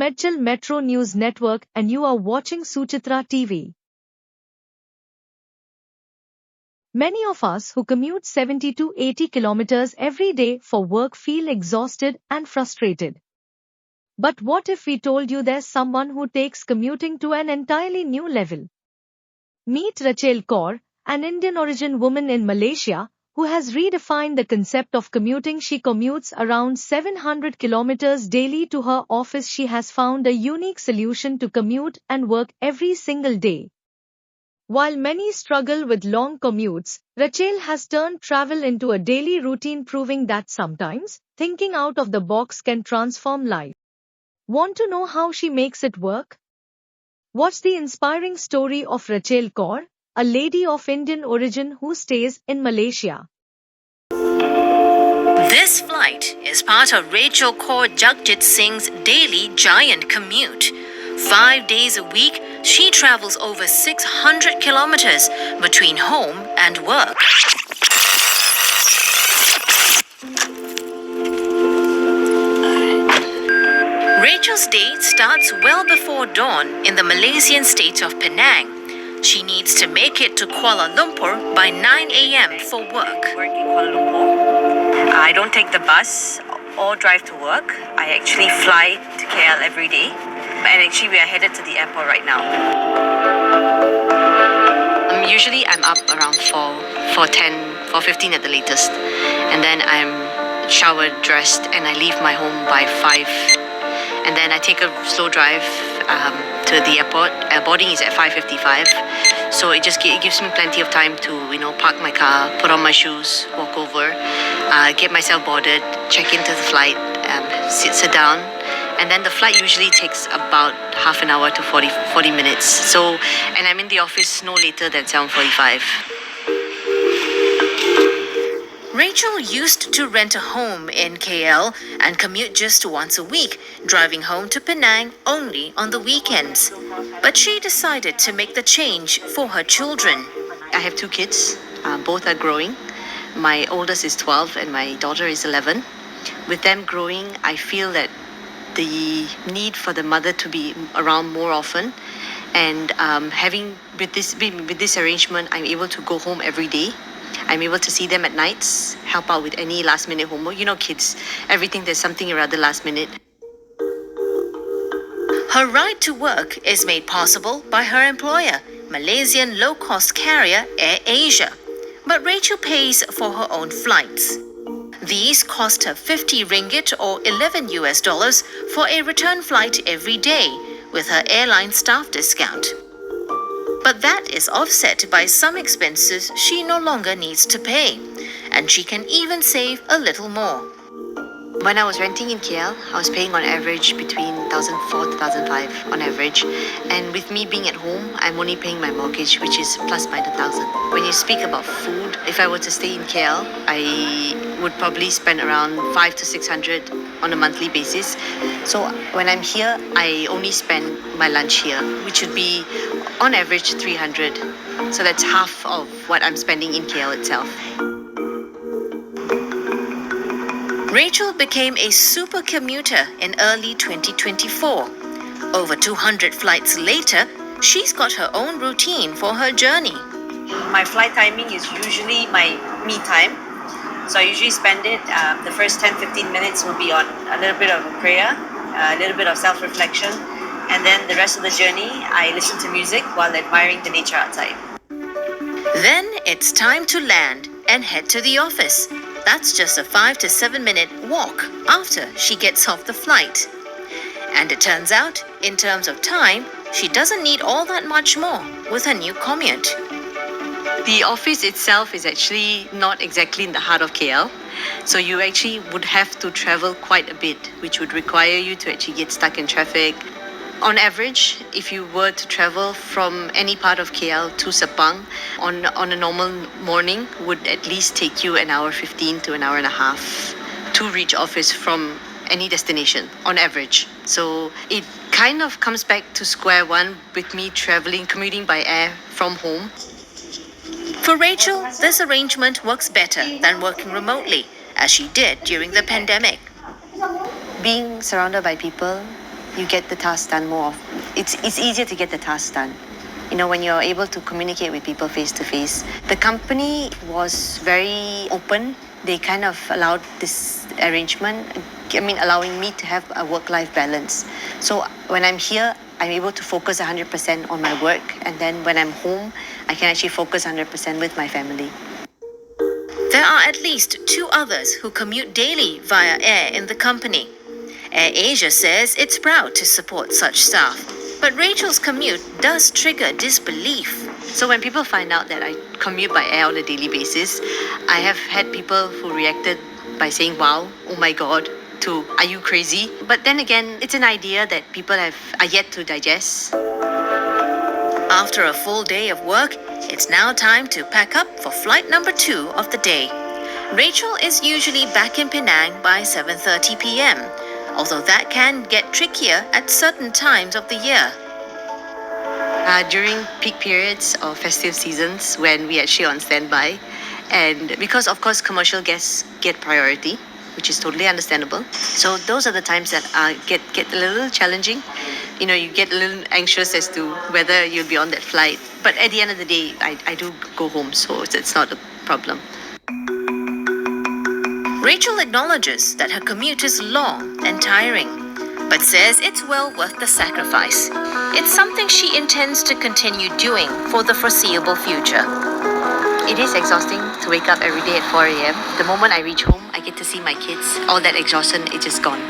Medjal Metro News Network and you are watching Suchitra TV. Many of us who commute 70 to 80 kilometers every day for work feel exhausted and frustrated. But what if we told you there's someone who takes commuting to an entirely new level? Meet Rachel Kaur, an Indian origin woman in Malaysia, who has redefined the concept of commuting. She commutes around 700 kilometers daily to her office. She has found a unique solution to commute and work every single day. While many struggle with long commutes, Rachel has turned travel into a daily routine, proving that sometimes thinking out of the box can transform life. Want to know how she makes it work? Watch the inspiring story of Rachel Kaur, a lady of Indian origin who stays in Malaysia. This flight is part of Rachel Kaur Jagjit Singh's daily giant commute. 5 days a week, she travels over 600 kilometers between home and work. Rachel's day starts well before dawn in the Malaysian state of Penang. She needs to make it to Kuala Lumpur by 9 a.m. for work. I don't take the bus or drive to work. I actually fly to KL every day. And actually we are headed to the airport right now. Usually I'm up around 4:10, 4:15 at the latest. And then I'm showered, dressed, and I leave my home by 5. And then I take a slow drive to the airport. Boarding is at 5:55. So it gives me plenty of time to, park my car, put on my shoes, walk over, get myself boarded, check into the flight, sit down. And then the flight usually takes about half an hour to 40 minutes. And I'm in the office no later than 7:45. Rachel used to rent a home in KL and commute just once a week, driving home to Penang only on the weekends. But she decided to make the change for her children. I have 2 kids. Both are growing. My oldest is 12 and my daughter is 11. With them growing, I feel that the need for the mother to be around more often, and with this arrangement, I'm able to go home every day. I'm able to see them at nights, help out with any last minute homework. Kids, everything, there's something or other last minute. Her ride to work is made possible by her employer, Malaysian low-cost carrier Air Asia. But Rachel pays for her own flights. These cost her 50 ringgit or $11 for a return flight every day with her airline staff discount. But that is offset by some expenses she no longer needs to pay, and she can even save a little more. When I was renting in KL, I was paying on average between 1,400 to 1,500 on average. And with me being at home, I'm only paying my mortgage, which is plus minus 1,000. When you speak about food, if I were to stay in KL, I would probably spend around 500 to 600 on a monthly basis. So when I'm here, I only spend my lunch here, which would be on average 300. So that's half of what I'm spending in KL itself. Rachel became a super commuter in early 2024. Over 200 flights later, she's got her own routine for her journey. My flight timing is usually my me time. So I usually spend it, the first 10-15 minutes will be on a little bit of prayer, a little bit of self-reflection. And then the rest of the journey, I listen to music while admiring the nature outside. Then it's time to land and head to the office. That's just a 5 to 7 minute walk after she gets off the flight. And it turns out, in terms of time, she doesn't need all that much more with her new commute. The office itself is actually not exactly in the heart of KL. So you actually would have to travel quite a bit, which would require you to actually get stuck in traffic. On average, if you were to travel from any part of KL to Sepang on a normal morning, would at least take you an hour 15 to an hour and a half to reach office from any destination on average. So it kind of comes back to square one with me commuting by air from home. For Rachel, this arrangement works better than working remotely, as she did during the pandemic. Being surrounded by people you get the task done more. It's easier to get the task done. You know, when you're able to communicate with people face to face. The company was very open. They kind of allowed this arrangement. I mean, allowing me to have a work-life balance. So when I'm here, I'm able to focus 100% on my work. And then when I'm home, I can actually focus 100% with my family. There are at least 2 others who commute daily via air in the company. AirAsia says it's proud to support such staff, but Rachel's commute does trigger disbelief. So when people find out that I commute by air on a daily basis, I have had people who reacted by saying, "Wow, oh my God," to "Are you crazy?" But then again, it's an idea that people are yet to digest. After a full day of work, it's now time to pack up for flight number 2 of the day. Rachel is usually back in Penang by 7:30 p.m., although that can get trickier at certain times of the year. During peak periods or festive seasons when we actually on standby, and because of course commercial guests get priority, which is totally understandable. So those are the times that get a little challenging. You know, you get a little anxious as to whether you'll be on that flight. But at the end of the day, I do go home, so it's not a problem. Rachel acknowledges that her commute is long and tiring, but says it's well worth the sacrifice. It's something she intends to continue doing for the foreseeable future. It is exhausting to wake up every day at 4 a.m. The moment I reach home, I get to see my kids. All that exhaustion, it's just gone.